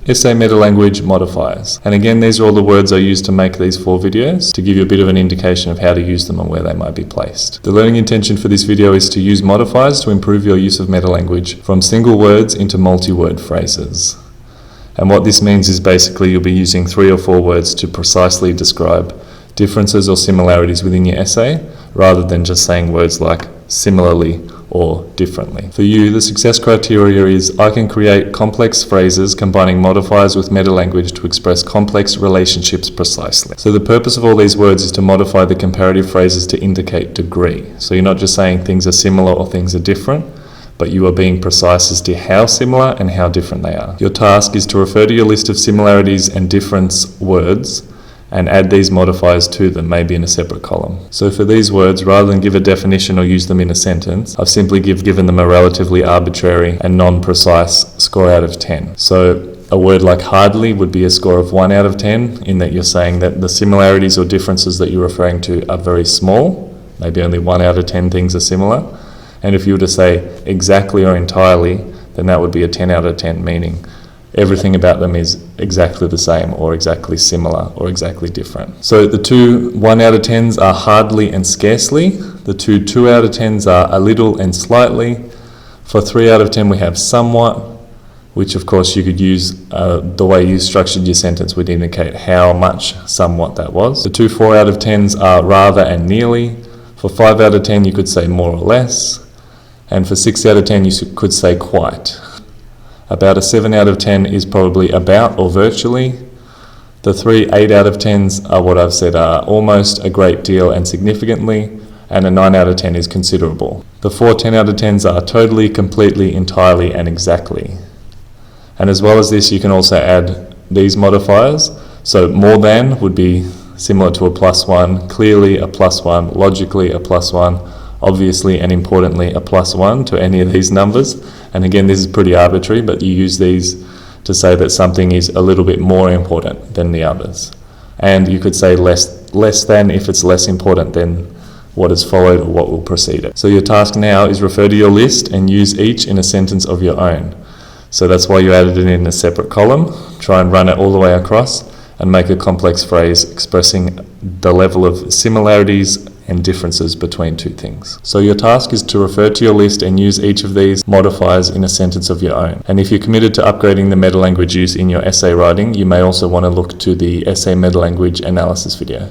Essay metalanguage modifiers. And again, these are all the words I used to make these 4 videos to give you a bit of an indication of how to use them and where they might be placed. The learning intention for this video is to use modifiers to improve your use of metalanguage from single words into multi-word phrases. And what this means is basically you'll be using 3 or 4 words to precisely describe differences or similarities within your essay, rather than just saying words like similarly or differently. For you, the success criteria is I can create complex phrases combining modifiers with metalanguage to express complex relationships precisely. So the purpose of all these words is to modify the comparative phrases to indicate degree. So you're not just saying things are similar or things are different, but you are being precise as to how similar and how different they are. Your task is to refer to your list of similarities and difference words and add these modifiers to them, maybe in a separate column. So for these words, rather than give a definition or use them in a sentence, I've simply given them a relatively arbitrary and non-precise score out of 10. So a word like hardly would be a score of 1 out of 10, in that you're saying that the similarities or differences that you're referring to are very small, maybe only 1 out of 10 things are similar. And if you were to say exactly or entirely, then that would be a 10 out of 10, meaning everything about them is exactly the same or exactly similar or exactly different. So the 2 1 out of 10s are hardly and scarcely. The 2 out of 10s are a little and slightly. For 3 out of 10 we have somewhat, which of course you could use the way you structured your sentence would indicate how much somewhat that was. The 2 4 out of 10s are rather and nearly. For 5 out of 10 you could say more or less. And for 6 out of 10 you could say quite. About a 7 out of 10 is probably about or virtually. The 3 8 out of 10s are what I've said are almost, a great deal and significantly, and a 9 out of 10 is considerable. The 4 10 out of 10s are totally, completely, entirely and exactly. And as well as this, you can also add these modifiers. So more than would be similar to a +1, clearly a +1, logically a +1, obviously and importantly a +1 to any of these numbers. And again, this is pretty arbitrary, but you use these to say that something is a little bit more important than the others. And you could say less than if it's less important than what is followed or what will precede it. So your task now is refer to your list and use each in a sentence of your own. So that's why you added it in a separate column. Try and run it all the way across and make a complex phrase expressing the level of similarities and differences between 2 things. So your task is to refer to your list and use each of these modifiers in a sentence of your own. And if you're committed to upgrading the metalanguage use in your essay writing, you may also want to look to the essay metalanguage analysis video.